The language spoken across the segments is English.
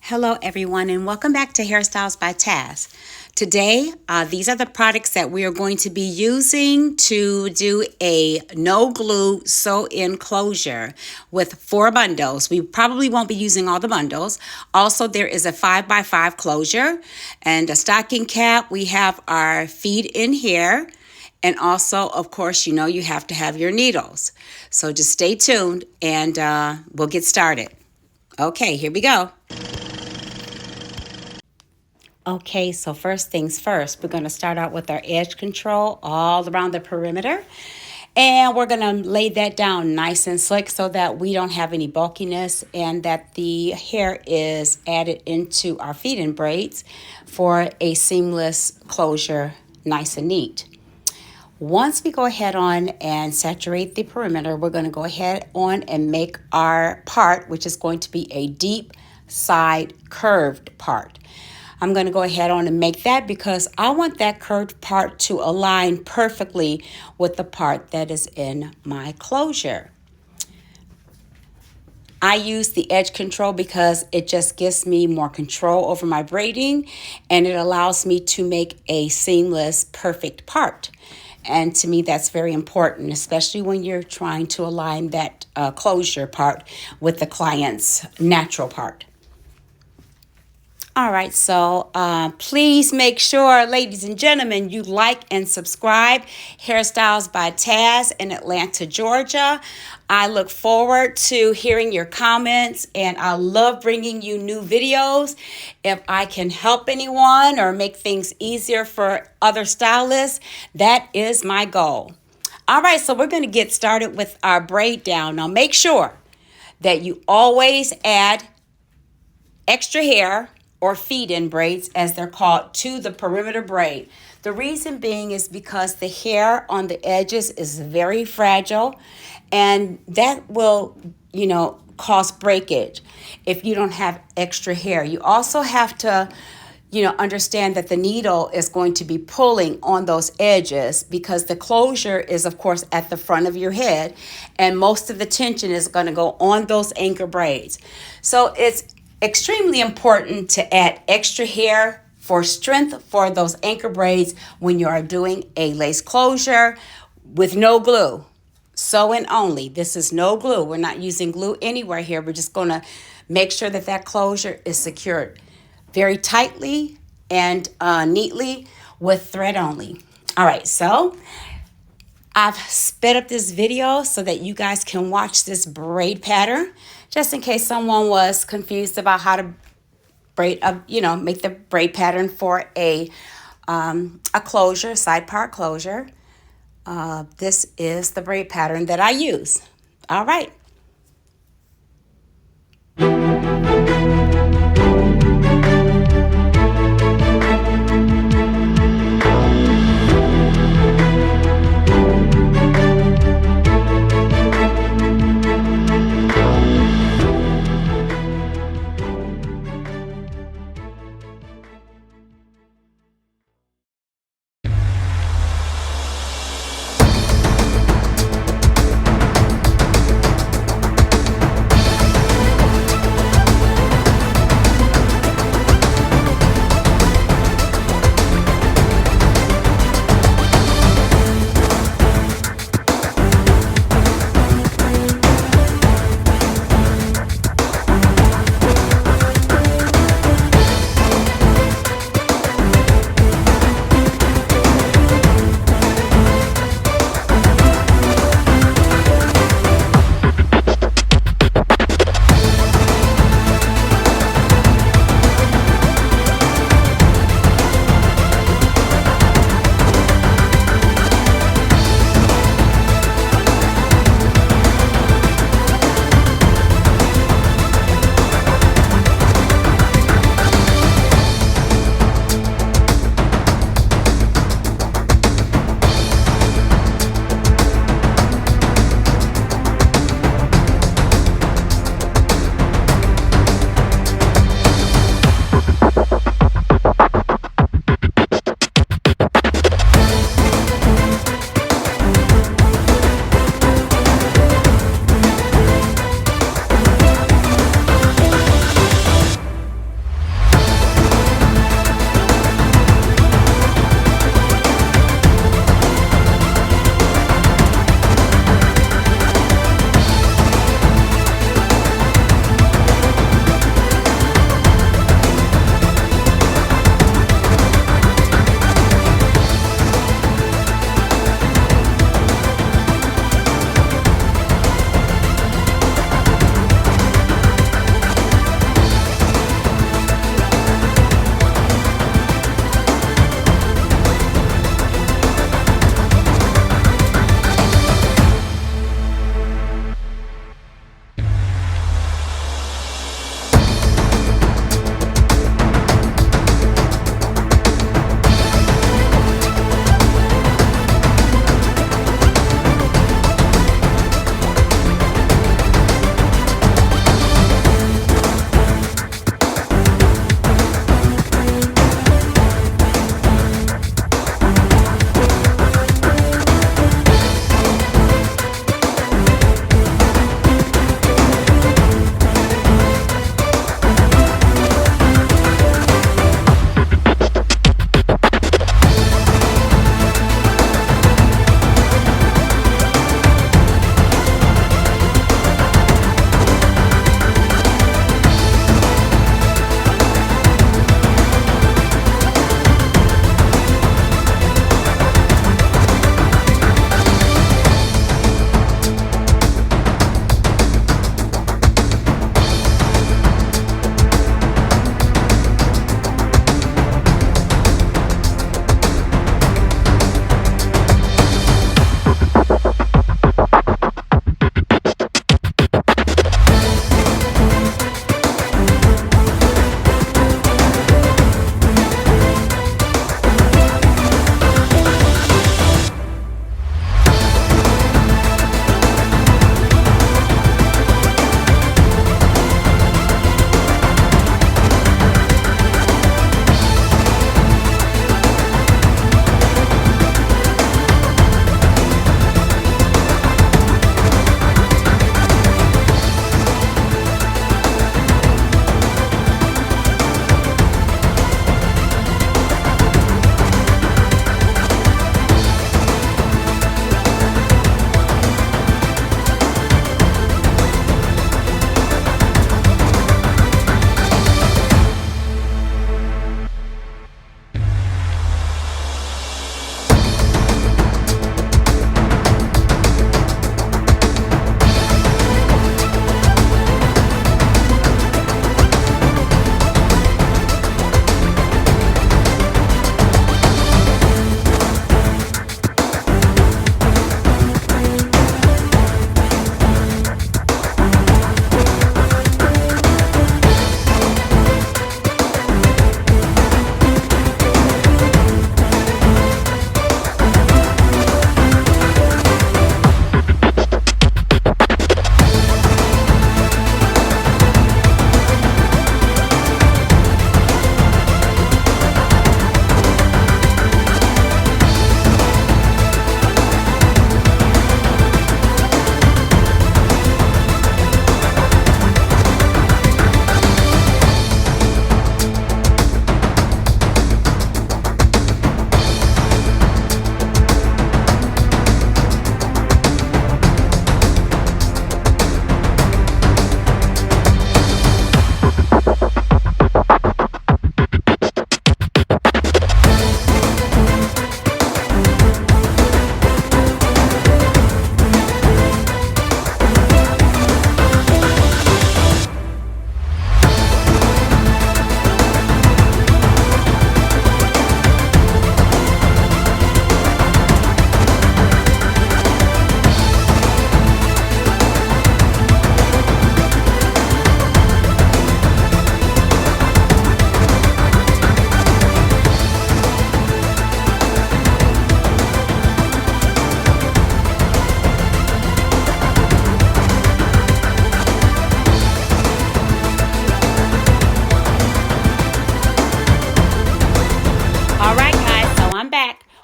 Hello everyone and welcome back to Hairstyles by Taz. Today, these are the products that we are going to be using to do a no glue sew-in closure with 4 bundles. We probably won't be using all the bundles. Also, there is a 5x5 closure and a stocking cap. We have our feed in here. And also, of course, you have to have your needles. So just stay tuned and we'll get started. Okay, here we go. Okay, so first things first, we're going to start out with our edge control all around the perimeter. And we're going to lay that down nice and slick so that we don't have any bulkiness and that the hair is added into our feed-in braids for a seamless closure, nice and neat. Once we go ahead on and saturate the perimeter, we're going to go ahead on and make our part, which is going to be a deep side curved part. I'm going to go ahead on and make that because I want that curved part to align perfectly with the part that is in my closure. I use the edge control because it just gives me more control over my braiding and it allows me to make a seamless, perfect part. And to me, that's very important, especially when you're trying to align that closure part with the client's natural part. All right, so please make sure, ladies and gentlemen, you like and subscribe. Hairstyles by Taz in Atlanta, Georgia. I look forward to hearing your comments, and I love bringing you new videos. If I can help anyone or make things easier for other stylists, that is my goal. All right, so we're going to get started with our braid down. Now, make sure that you always add extra hair or feed-in braids, as they're called, to the perimeter braid. The reason being is because the hair on the edges is very fragile, and that will, cause breakage if you don't have extra hair. You also have to, understand that the needle is going to be pulling on those edges because the closure is, of course, at the front of your head, and most of the tension is going to go on those anchor braids. So it's extremely important to add extra hair for strength for those anchor braids when you are doing a lace closure with no glue. Sew-in only. This is no glue. We're not using glue anywhere here. We're just going to make sure that that closure is secured very tightly and neatly with thread only. All right, so I've sped up this video so that you guys can watch this braid pattern, just in case someone was confused about how to braid up, make the braid pattern for a closure, side part closure. This is the braid pattern that I use. All right.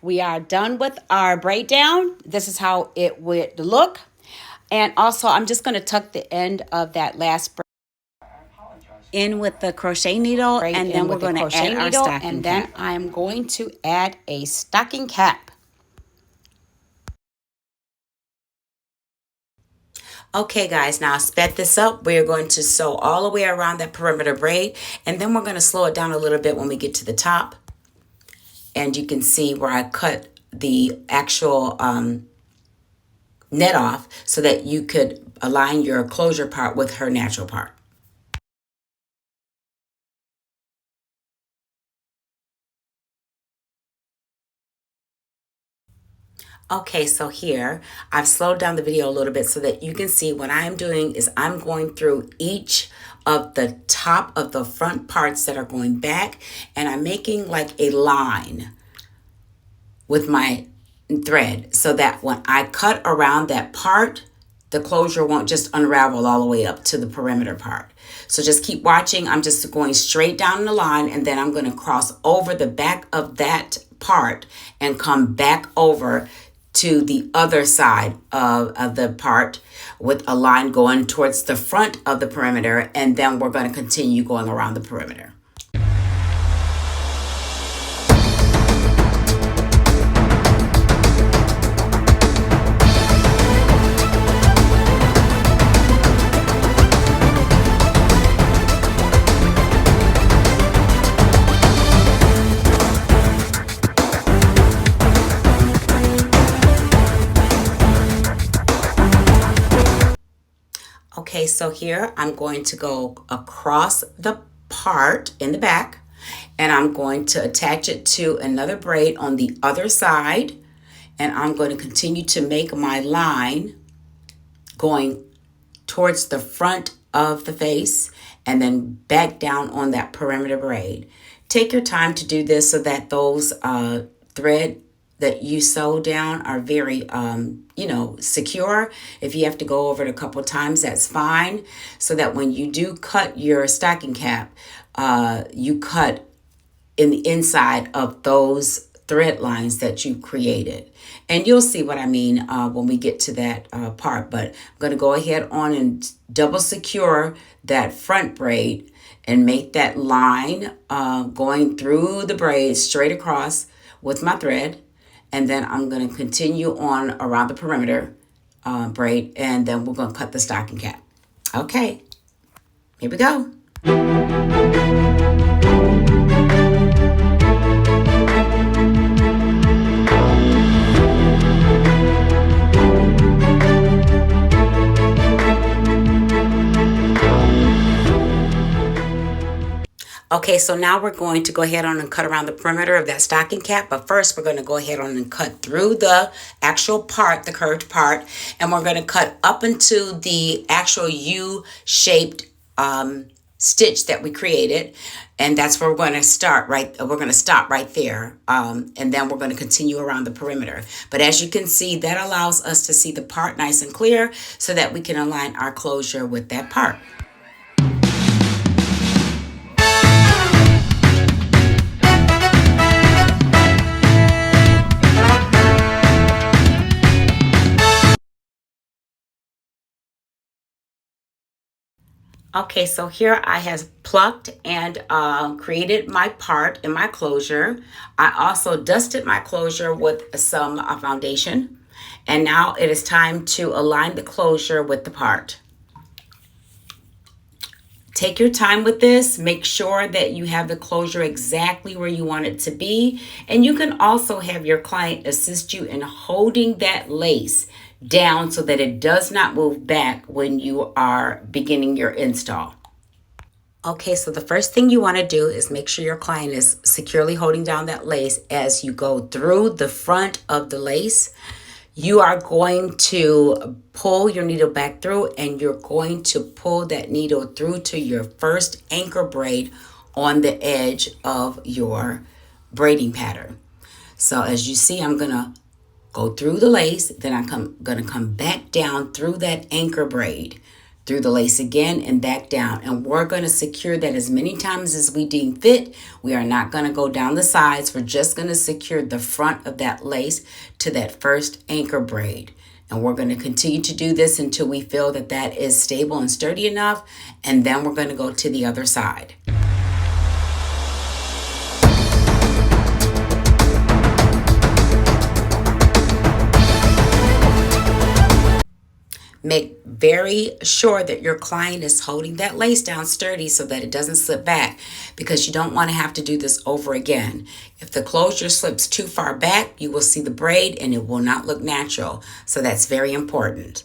we are done with our braid down. This is how it would look. And also, I'm just going to tuck the end of that last braid in with the crochet needle, and then we're going to add our stocking cap. And then I'm going to add a stocking cap. Okay guys, now sped this up. We're going to sew all the way around that perimeter braid, and then we're going to slow it down a little bit when we get to the top. And you can see where I cut the actual net off so that you could align your closure part with her natural part. Okay, so here I've slowed down the video a little bit so that you can see what I'm doing is I'm going through each of the top of the front parts that are going back, and I'm making like a line with my thread so that when I cut around that part, the closure won't just unravel all the way up to the perimeter part. So just keep watching. I'm just going straight down the line, and then I'm going to cross over the back of that part and come back over to the other side of the part with a line going towards the front of the perimeter, and then we're going to continue going around the perimeter. Okay, so here I'm going to go across the part in the back, and I'm going to attach it to another braid on the other side, and I'm going to continue to make my line going towards the front of the face and then back down on that perimeter braid. Take your time to do this so that those thread that you sew down are very, secure. If you have to go over it a couple of times, that's fine. So that when you do cut your stocking cap, you cut in the inside of those thread lines that you created. And you'll see what I mean when we get to that part. But I'm going to go ahead on and double secure that front braid and make that line going through the braid straight across with my thread. And then I'm going to continue on around the perimeter braid, and then we're going to cut the stocking cap. Okay, here we go. Okay, so now we're going to go ahead on and cut around the perimeter of that stocking cap. But first, we're going to go ahead on and cut through the actual part, the curved part. And we're going to cut up into the actual U-shaped stitch that we created. And that's where we're going to start right. We're going to stop right there. And then we're going to continue around the perimeter. But as you can see, that allows us to see the part nice and clear so that we can align our closure with that part. Okay, so here I have plucked and created my part in my closure. I also dusted my closure with some foundation. And now it is time to align the closure with the part. Take your time with this. Make sure that you have the closure exactly where you want it to be. And you can also have your client assist you in holding that lace down so that it does not move back when you are beginning your install. Okay, so the first thing you want to do is make sure your client is securely holding down that lace as you go through the front of the lace. You are going to pull your needle back through, and you're going to pull that needle through to your first anchor braid on the edge of your braiding pattern. So as you see, I'm going to go through the lace, then I'm going to come back down through that anchor braid through the lace again and back down. And we're going to secure that as many times as we deem fit. We are not going to go down the sides. We're just going to secure the front of that lace to that first anchor braid. And we're going to continue to do this until we feel that that is stable and sturdy enough. And then we're going to go to the other side. Make very sure that your client is holding that lace down sturdy so that it doesn't slip back, because you don't want to have to do this over again. If the closure slips too far back, you will see the braid and it will not look natural. So that's very important.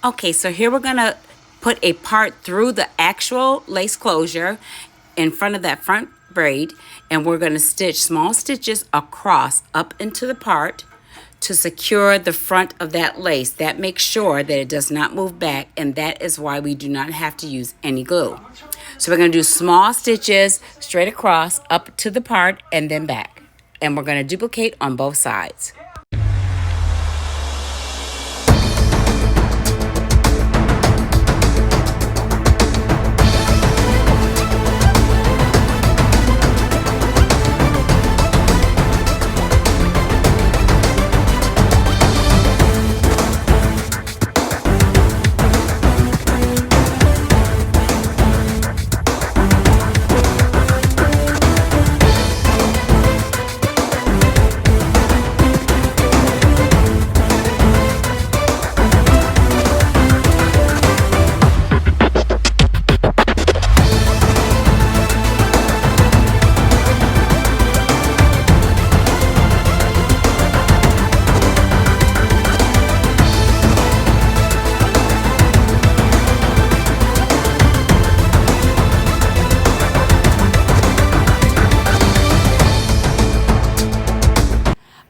Okay, so here we're going to put a part through the actual lace closure in front of that front braid, and we're going to stitch small stitches across up into the part to secure the front of that lace. That makes sure that it does not move back, and that is why we do not have to use any glue. So we're going to do small stitches straight across up to the part and then back, and we're going to duplicate on both sides.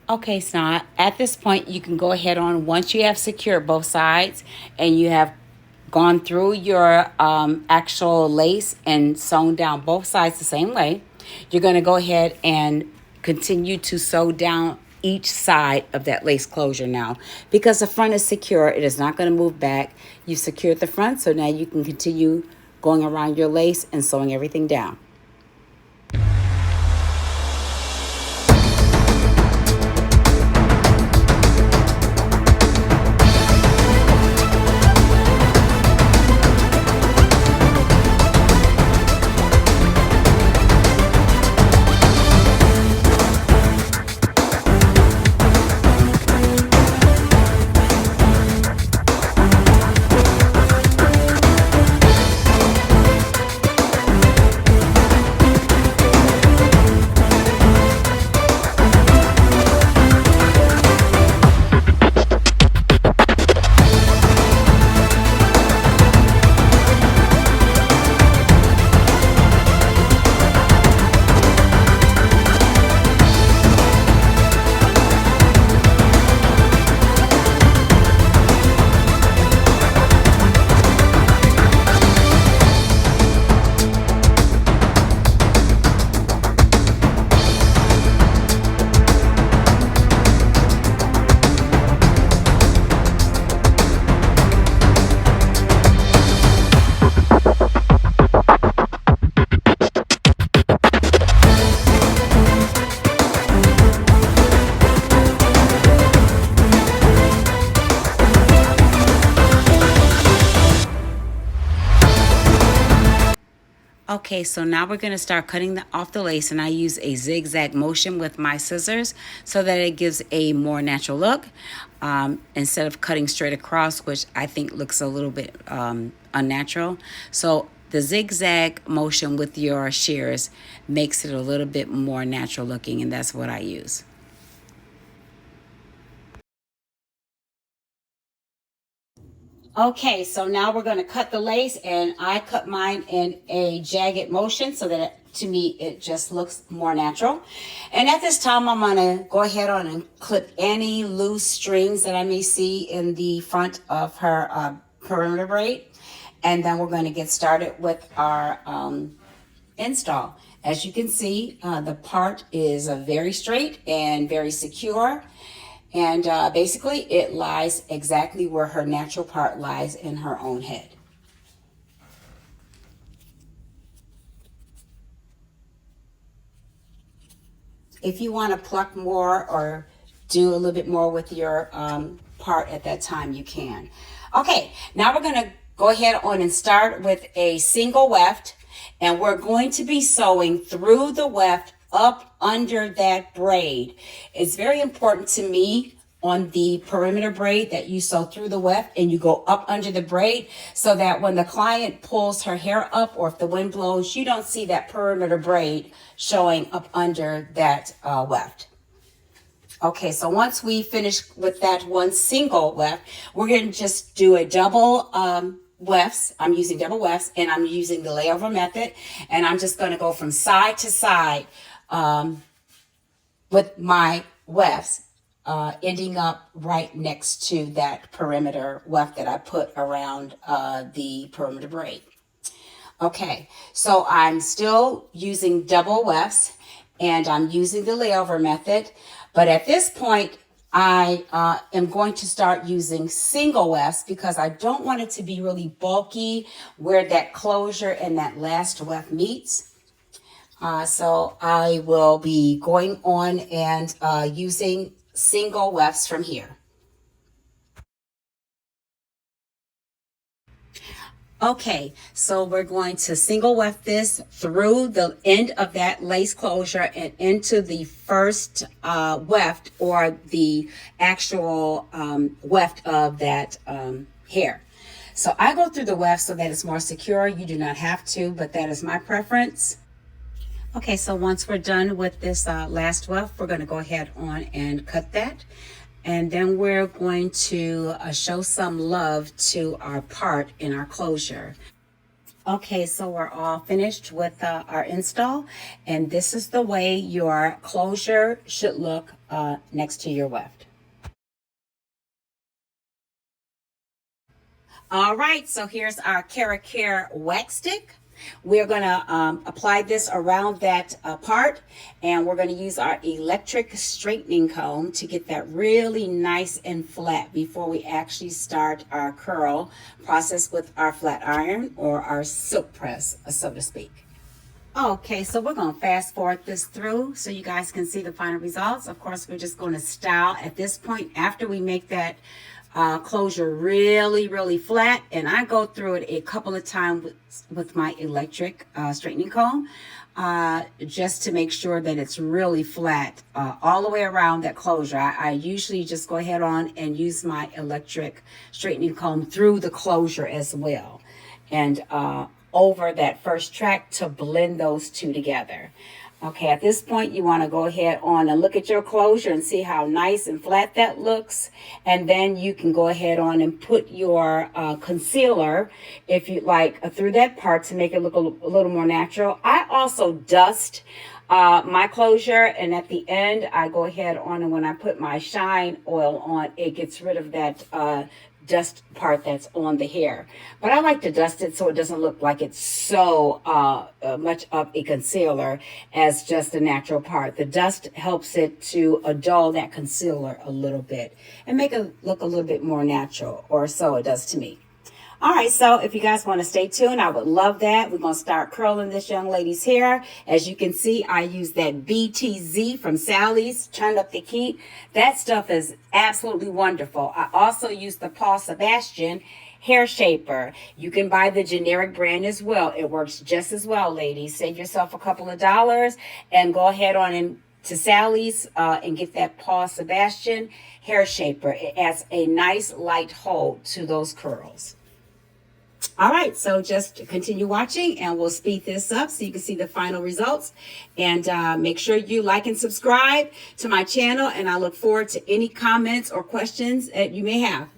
Okay, so now at this point, you can go ahead on, once you have secured both sides and you have gone through your actual lace and sewn down both sides the same way, you're going to go ahead and continue to sew down each side of that lace closure now. Because the front is secure, it is not going to move back. You've secured the front, so now you can continue going around your lace and sewing everything down. Okay, so now we're going to start cutting off the lace, and I use a zigzag motion with my scissors so that it gives a more natural look instead of cutting straight across, which I think looks a little bit unnatural. So the zigzag motion with your shears makes it a little bit more natural looking, and that's what I use. Okay, so now we're going to cut the lace, and I cut mine in a jagged motion so that to me it just looks more natural. And at this time, I'm going to go ahead on and clip any loose strings that I may see in the front of her perimeter braid. And then we're going to get started with our install. As you can see, the part is very straight and very secure. And basically, it lies exactly where her natural part lies in her own head. If you want to pluck more or do a little bit more with your part at that time, you can. Okay, now we're going to go ahead on and start with a single weft. And we're going to be sewing through the weft up under that braid. It's very important to me on the perimeter braid that you sew through the weft and you go up under the braid so that when the client pulls her hair up or if the wind blows, you don't see that perimeter braid showing up under that weft. Okay, so once we finish with that one single weft, we're going to just do a double wefts. I'm using double wefts, and I'm using the layover method, and I'm just going to go from side to side with my wefts, ending up right next to that perimeter weft that I put around the perimeter braid. Okay, so I'm still using double wefts, and I'm using the layover method, but at this point, I am going to start using single wefts because I don't want it to be really bulky where that closure and that last weft meets. So I will be going on and using single wefts from here. Okay, so we're going to single weft this through the end of that lace closure and into the first weft or the actual weft of that hair. So I go through the weft so that it's more secure. You do not have to, but that is my preference. Okay, so once we're done with this last weft, we're going to go ahead on and cut that. And then we're going to show some love to our part in our closure. Okay, so we're all finished with our install. And this is the way your closure should look next to your weft. All right, so here's our Care wax stick. We're going to apply this around that part, and we're going to use our electric straightening comb to get that really nice and flat before we actually start our curl process with our flat iron or our silk press, so to speak. Okay, so we're going to fast forward this through so you guys can see the final results. Of course, we're just going to style at this point after we make that closure really flat, and I go through it a couple of times with my electric straightening comb just to make sure that it's really flat all the way around that closure. I usually just go ahead on and use my electric straightening comb through the closure as well, and over that first track to blend those two together. Okay, at this point, you want to go ahead on and look at your closure and see how nice and flat that looks. And then you can go ahead on and put your concealer, if you like, through that part to make it look a little more natural. I also dust my closure, and at the end, I go ahead on and when I put my shine oil on, it gets rid of that dust part that's on the hair. But I like to dust it so it doesn't look like it's so much of a concealer as just a natural part. The dust helps it to dull that concealer a little bit and make it look a little bit more natural, or so it does to me. All right, so if you guys want to stay tuned, I would love that. We're going to start curling this young lady's hair. As you can see, I use that BTZ from Sally's, Turn Up the Heat. That stuff is absolutely wonderful. I also use the Sebastian hair shaper. You can buy the generic brand as well. It works just as well, ladies. Save yourself a couple of dollars and go ahead on and to Sally's and get that Paul Sebastian hair shaper. It adds a nice light hold to those curls. All right, so just continue watching and we'll speed this up so you can see the final results. And make sure you like and subscribe to my channel, and I look forward to any comments or questions that you may have.